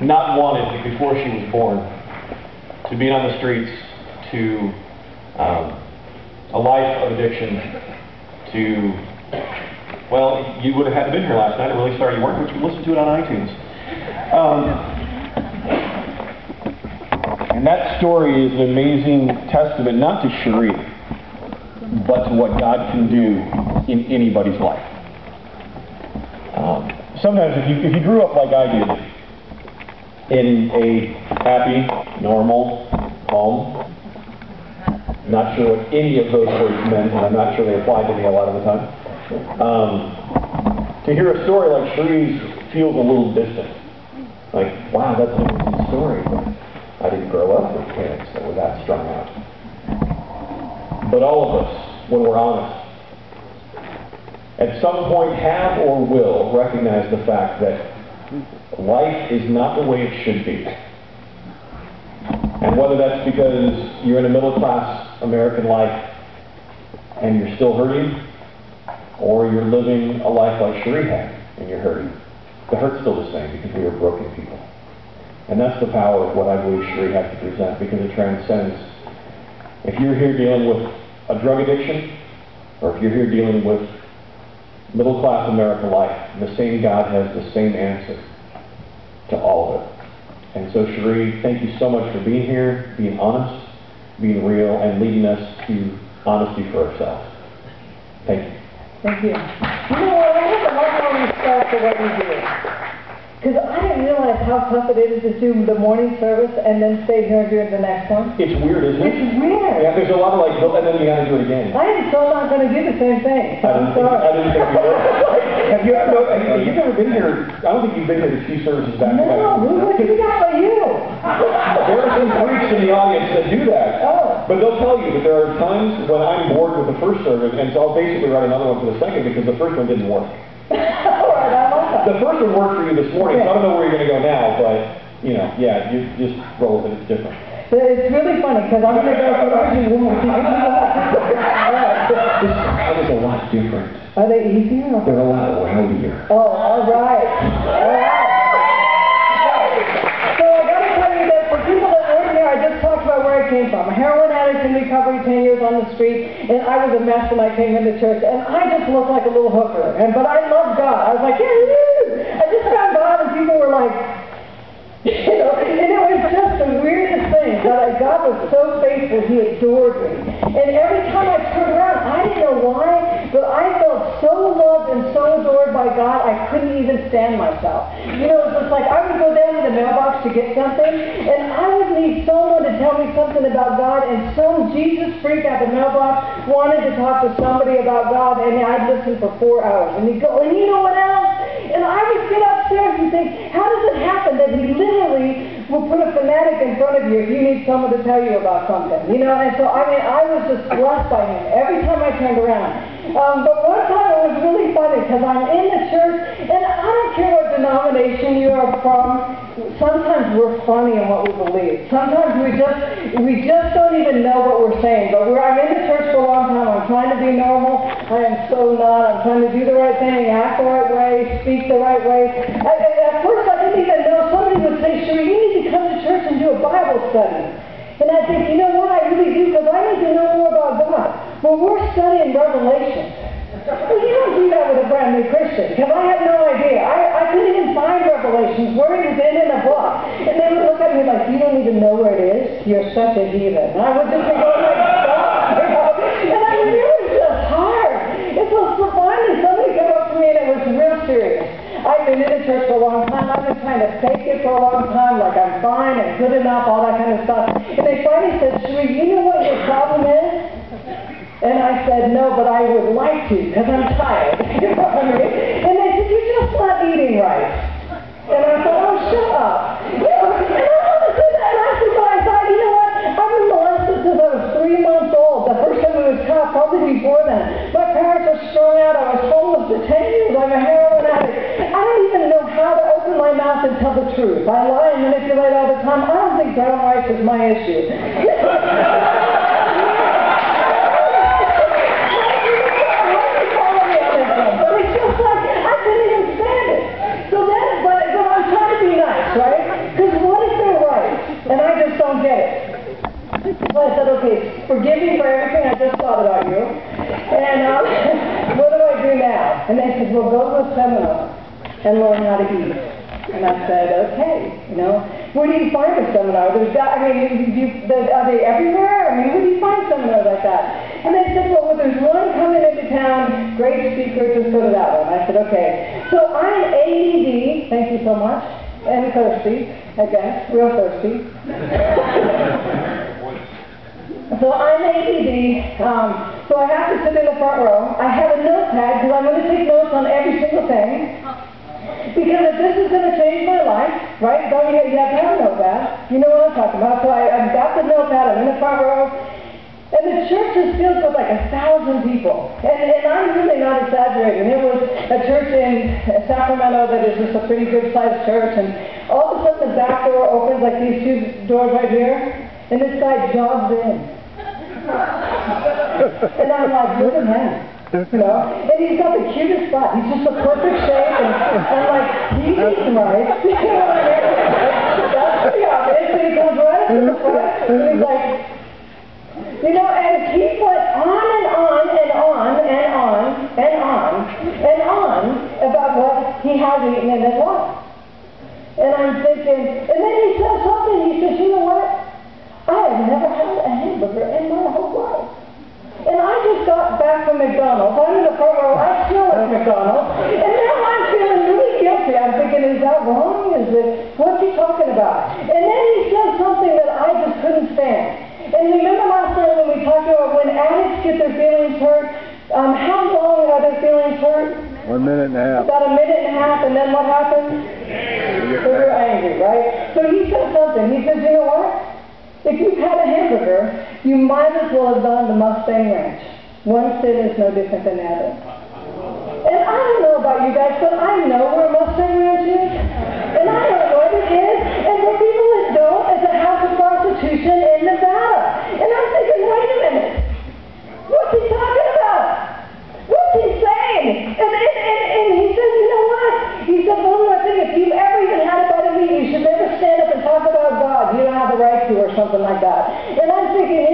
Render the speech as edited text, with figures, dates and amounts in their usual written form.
not wanted before she was born to be on the streets, to a life of addiction, to, well, you would have had to been here last night. I'm really sorry you weren't, but you can listen to it on iTunes. And that story is an amazing testament, not to Cheri, but to what God can do in anybody's life. Sometimes if you grew up like I did, in a happy, normal home, not sure what any of those words meant, and I'm not sure they applied to me a lot of the time, to hear a story like Cheri's feels a little distant. Like, wow, that's an amazing story, but I didn't grow up with parents that were that strung out. But all of us, when we're honest, at some point have or will recognize the fact that life is not the way it should be. And whether that's because you're in a middle-class American life and you're still hurting, or you're living a life like Cheri had and you're hurting, the hurt's still the same because we are broken people. And that's the power of what I believe Cheri has to present, because it transcends. If you're here dealing with a drug addiction, or if you're here dealing with middle-class American life, the same God has the same answer to all of it. And so, Cheri, thank you so much for being here, being honest, being real, and leading us to honesty for ourselves. Thank you. Thank you. You know what? I have a lot more respect for what you do. Because I didn't realize how tough it is to do the morning service and then stay here and do the next one. It's weird, isn't it? It's weird. Yeah, there's a lot of like, and then you got to do it again. I am still not going to do the same thing. I'm sorry. I didn't think you would. Have you ever, you've never been here, I don't think you've been here to 2 services back to back. No, who would do that for you? There are some freaks in the audience that do that. Oh. But they'll tell you that there are times when I'm bored with the first service, and so I'll basically write another one for the second because the first one didn't work. All right, I love that. The first one worked for you this morning, so I don't know where you're going to go now, but, you know, yeah, you just roll with it. It's different. It's really funny because I'm going to go for the That was a lot different. Are they easier? They're a lot rowdier. Oh, all right. All right. So I got to tell you that for people that weren't here, I just talked about where I came from. A heroin addict in recovery, 10 years on the street, and I was a mess when I came into church, and I just looked like a little hooker. But I loved God. I was like, yeah, I just found God, and people were like, you know, and it was just the weirdest thing. God was so faithful, He adored me. And every time I turned around, I didn't know why, but I felt so loved and so adored by God, I couldn't even stand myself. You know, it was just like I would go down to the mailbox to get something, and I would need someone to tell me something about God, and some Jesus freak at the mailbox wanted to talk to somebody about God, and I'd listen for 4 hours. And he'd go, and you know what else? And I would get upstairs and think, how does it happen that He literally will put a fanatic in front of you if you need someone to tell you about something? You know, and so, I mean, I was just blessed by Him every time I turned around. But one time it was really funny because I'm in the church, and I don't care what denomination you are from. Sometimes we're funny in what we believe. Sometimes we just don't even know what we're saying. But I'm in the church for a long time. I'm trying to be normal. I am so not. I'm trying to do the right thing, act the right way, speak the right way. At first I didn't even know. Somebody would say, Cheri, you need to come to church and do a Bible study. And I think, you know what, I really do, because I need to know more about God. Well, we're studying Revelation. Well, you don't do that with a brand new Christian, because I had no idea. I couldn't even find Revelations, where it was in a book. And they would look at me like, you don't even know where it is? You're such a heathen. And I would just be going like, stop, you know? And I mean, it was just hard. And so finally somebody came up to me, and it was real serious. I've been in the church for a long time. I've been trying to fake it for a long time, like I'm fine and good enough, all that kind of stuff. And they finally said, Cheri, you know what your problem is? And I said, no, but I would like to, because I'm tired. You know what I mean? And they said, you're just not eating right. And I said, oh, shut up. You know, and I understood that, and I said, but I thought, you know what? I've been molested since I was 3 months old. The first time I was caught, probably before then. My parents were strung out. I was homeless for 10 years. I'm a heroin addict. I don't even know how to open my mouth and tell the truth. I lie and manipulate all the time. I don't think brown rice is my issue. But it's just like, I couldn't even stand it. So then, but I'm trying to be nice, right? forgive me for everything I just thought about you. And what do I do now? And they said, well, go to a seminar and learn how to eat. And I said, okay, where do you find a seminar? Are they everywhere? Where do you find seminars like that? And they said, well, there's one coming into town, great speaker, just go to that one. I said, okay. So I'm ADD, thank you so much, and thirsty, again, real thirsty. So I'm ADD, so I have to sit in the front row. I have a notepad because I'm going to take notes on every single thing. Because if this is going to change my life, right, don't you have to have a notepad. You know what I'm talking about. So I've got the notepad, I'm in the front row, and the church is filled with like 1,000 people. And I'm really not exaggerating. It was a church in Sacramento that is just a pretty good-sized church, and all of a sudden the back door opens like these two doors right here, and this guy jogs in. And I'm like, look at him. And he's got the cutest butt. He's just a perfect shape, and I'm like, he's eating right. You know what I mean? That's pretty obvious. And he comes right up to the front, and he's like, and he went on and on and on and on and on and on about what he has eaten in his life. And I'm thinking, and then he says something. He says, you know what? I have never had a hamburger in my whole life. And I just got back from McDonald's. I'm in the front row. I smell like McDonald's. And now I'm feeling really guilty. I'm thinking, is that wrong? What's he talking about? And then he said something that I just couldn't stand. And remember last night when we talked about when addicts get their feelings hurt, how long are their feelings hurt? 1 minute and a half. About a minute and a half, and then what happens? They're angry, right? So he said something. He says, you know what? If you've had a hamburger, you might as well have gone to Mustang Ranch. One sin is no different than the other. And I don't know about you guys, but I know where Mustang Ranch is. And I know what it is. And for people that don't, it's a house of prostitution in Nevada. And I'm thinking, wait a minute. What's he talking about? What's he saying? And he says, you know what? He said, one more thing. If you've ever even had a bite of meat, you should never stand up and talk about God. You don't have the right to, or something like that. And I'm thinking,